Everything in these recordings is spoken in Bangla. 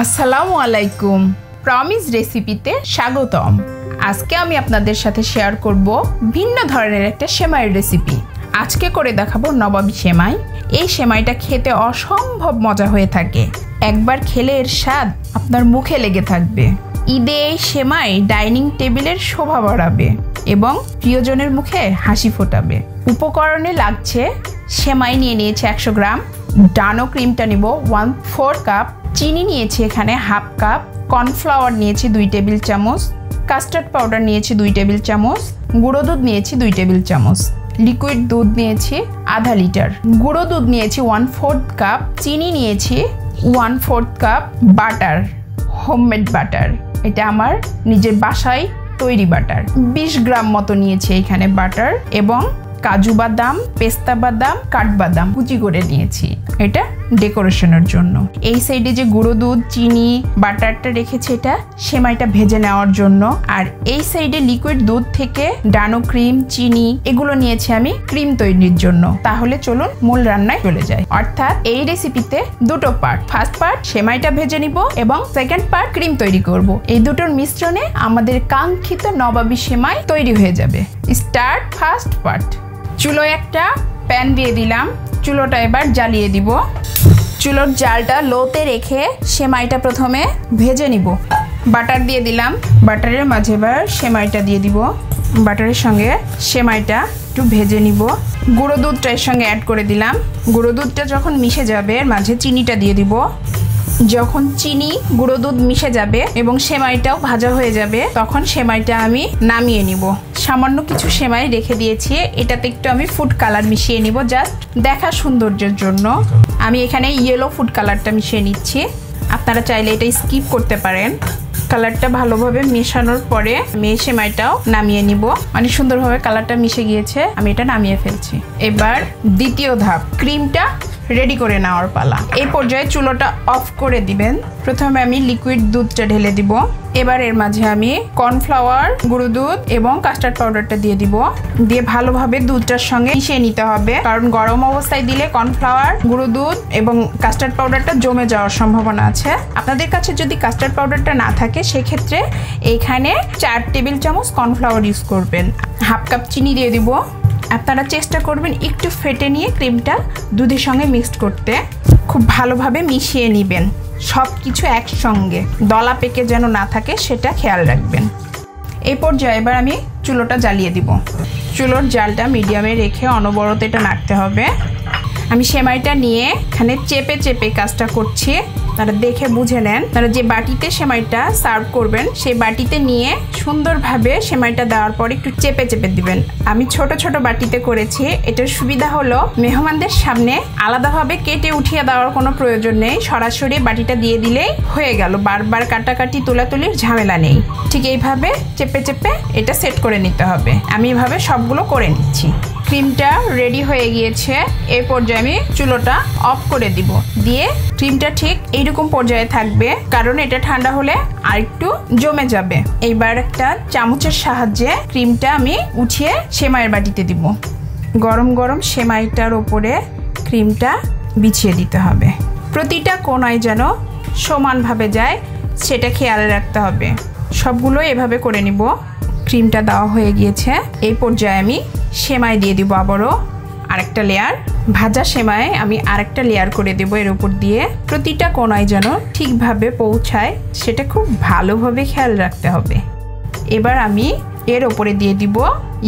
আসসালামু আলাইকুম, প্রমিস রেসিপিতে স্বাগতম। আজকে আমি আপনাদের সাথে শেয়ার করব ভিন্ন ধরনের একটা সেমাইয়ের রেসিপি। আজকে করে দেখাবো নবাবী সেমাই। এই সেমাইটা খেতে অসম্ভব মজা হয়ে থাকে। একবার খেলে এর স্বাদ আপনার মুখে লেগে থাকবে। ঈদে এই সেমাই ডাইনিং টেবিলের শোভা বাড়াবে এবং প্রিয়জনের মুখে হাসি ফোটাবে। উপকরণে লাগছে সেমাই নিয়ে নিয়েছে 100 গ্রাম, ডানো ক্রিমটা নিব 1/4 কাপ, চিনি নিয়েছি এখানে হাফ কাপ, কর্নফ্লাওয়ার নিয়েছি 2 টেবিল চামচ, কাস্টার্ড পাউডার নিয়েছি 2 টেবিল চামচ, গুঁড়ো দুধ নিয়েছি 2 টেবিল চামচ, লিকুইড দুধ নিয়েছি আধা লিটার, গুঁড়ো দুধ নিয়েছি 1/4 কাপ, চিনি নিয়েছি 1/4 কাপ, বাটার, হোমমেড বাটার, এটা আমার নিজের বাসায় তৈরি বাটার, 20 গ্রাম মতো নিয়েছি এখানে বাটার, এবং কাজু বাদাম, পেস্তা বাদাম, কাঠবাদাম কুচি করে নিয়েছি, এটা ডেকোরেশনের জন্য। এই সাইডে যে গুঁড়ো দুধ, চিনি, বাটারটা রেখেছি এটা সেমাইটা ভেজে নেওয়ার জন্য। আর এই সাইডে লিকুইড দুধ থেকে ডানো ক্রিম, চিনি এগুলো নিয়েছি আমি ক্রিম তৈরির জন্য। তাহলে চলুন মূল রান্নায় চলে যাই। অর্থাৎ এই রেসিপিতে দুটো পার্ট, ফার্স্ট পার্ট সেমাইটা ভেজে নিব এবং সেকেন্ড পার্ট ক্রিম তৈরি করব। এই দুটোর মিশ্রণে আমাদের কাঙ্ক্ষিত নবাবী সেমাই তৈরি হয়ে যাবে। Start first part. চুলোয় একটা প্যান দিয়ে দিলাম, চুলোটা এবার জ্বালিয়ে দিব। চুলোর জালটা লোতে রেখে সেমাইটা প্রথমে ভেজে নিব। বাটার দিয়ে দিলাম, বাটারের মাঝে এবার সেমাইটা দিয়ে দিব। বাটারের সঙ্গে সেমাইটা একটু ভেজে নিব। গুঁড়ো দুধটা এর সঙ্গে অ্যাড করে দিলাম। গুঁড়ো দুধটা যখন মিশে যাবে এর মাঝে চিনিটা দিয়ে দিব। যখন চিনি গুঁড়ো দুধ মিশে যাবে এবং সেমাইটাও ভাজা হয়ে যাবে তখন সেমাইটা আমি নামিয়ে নিব। সামান্য কিছু সেমাই রেখে দিয়েছি, এটাতে একটু আমি ফুড কালার মিশিয়ে নিব জাস্ট দেখা সৌন্দর্যের জন্য। আমি এখানে ইয়েলো ফুড কালারটা মিশিয়ে নিচ্ছি, আপনারা চাইলে এটা স্কিপ করতে পারেন। কালারটা ভালোভাবে মেশানোর পরে আমি এই সেমাইটাও নামিয়ে নিব। অনেক সুন্দরভাবে কালারটা মিশে গিয়েছে, আমি এটা নামিয়ে ফেলছি। এবার দ্বিতীয় ধাপ, ক্রিমটা রেডি করে নেওয়ার পালা। এই পর্যায়ে চুলোটা অফ করে দিবেন। প্রথমে আমি লিকুইড দুধটা ঢেলে দিব। এবার এর মাঝে আমি কর্নফ্লাওয়ার, গুঁড়ো দুধ এবং কাস্টার্ড পাউডারটা দিয়ে দিব। দিয়ে ভালোভাবে দুধটার সঙ্গে মিশিয়ে নিতে হবে, কারণ গরম অবস্থায় দিলে কর্নফ্লাওয়ার, গুঁড়ো দুধ এবং কাস্টার্ড পাউডারটা জমে যাওয়ার সম্ভাবনা আছে। আপনাদের কাছে যদি কাস্টার্ড পাউডারটা না থাকে সেক্ষেত্রে এইখানে 4 টেবিল চামচ কর্নফ্লাওয়ার ইউজ করবেন। হাফ কাপ চিনি দিয়ে দিব। আপনারা চেষ্টা করবেন একটু ফেটে নিয়ে ক্রিমটা দুধের সঙ্গে মিক্সড করতে। খুব ভালোভাবে মিশিয়ে নেবেন সব কিছু একসঙ্গে, দলা পেকে যেন না থাকে সেটা খেয়াল রাখবেন। এই পর্যায়ে এবার আমি চুলোটা জ্বালিয়ে দিব। চুলোর জালটা মিডিয়ামে রেখে অনবরত এটা নাড়তে হবে। আমি সেমাইটা নিয়ে এখানে চেপে চেপে কাজটা করছি, তারা দেখে বুঝে নেন। তারা যে বাটিতে সেমাইটা সার্ভ করবেন সেই বাটিতে নিয়ে সুন্দরভাবে সেমাইটা দেওয়ার পর একটু চেপে চেপে দিবেন। আমি ছোট ছোট বাটিতে করেছি, এটার সুবিধা হলো মেহমানদের সামনে আলাদাভাবে কেটে উঠিয়ে দেওয়ার কোনো প্রয়োজন নেই, সরাসরি বাটিটা দিয়ে দিলেই হয়ে গেল, বারবার কাটাকাটি তোলাতুলির ঝামেলা নেই। ঠিক এইভাবে চেপে চেপে এটা সেট করে নিতে হবে। আমি এভাবে সবগুলো করে নিচ্ছি। ক্রিমটা রেডি হয়ে গিয়েছে। এই পর্যায়ে আমি চুলোটা অফ করে দিব। দিয়ে ক্রিমটা ঠিক এইরকম পর্যায়ে থাকবে, কারণ এটা ঠান্ডা হলে আরেকটু জমে যাবে। এইবার একটা চামচের সাহায্যে ক্রিমটা আমি উঠিয়ে সেমাইয়ের বাটিতে দিব। গরম গরম সেমাইটার ওপরে ক্রিমটা বিছিয়ে দিতে হবে। প্রতিটা কোণায় যেন সমানভাবে যায় সেটা খেয়াল রাখতে হবে। সবগুলো এভাবে করে নিব। ক্রিমটা দেওয়া হয়ে গিয়েছে। এই পর্যায়ে আমি সেমাই দিয়ে দিব আবারও আরেকটা লেয়ার। ভাজা সেমাই আমি আরেকটা লেয়ার করে দেব এর উপর দিয়ে। প্রতিটা কোণায় যেন ঠিকভাবে পৌঁছায় সেটা খুব ভালোভাবে খেয়াল রাখতে হবে। এবার আমি এর ওপরে দিয়ে দিব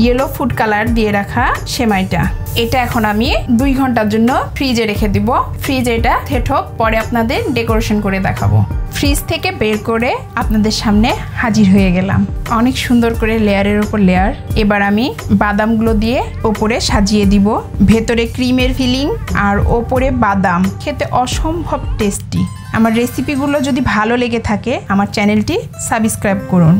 ইয়েলো ফুড কালার দিয়ে রাখা সেমাইটা। এটা এখন আমি 2 ঘন্টার জন্য ফ্রিজে রেখে দিব। ফ্রিজে এটা সেট হোক, পরে আপনাদের ডেকোরেশন করে দেখাবো। ফ্রিজ থেকে বের করে আপনাদের সামনে হাজির হয়ে গেলাম, অনেক সুন্দর করে লেয়ারের উপর লেয়ার। এবার আমি বাদামগুলো দিয়ে ওপরে সাজিয়ে দিব। ভেতরে ক্রিমের ফিলিং আর ওপরে বাদাম, খেতে অসম্ভব টেস্টি। আমার রেসিপিগুলো যদি ভালো লেগে থাকে আমার চ্যানেলটি সাবস্ক্রাইব করুন।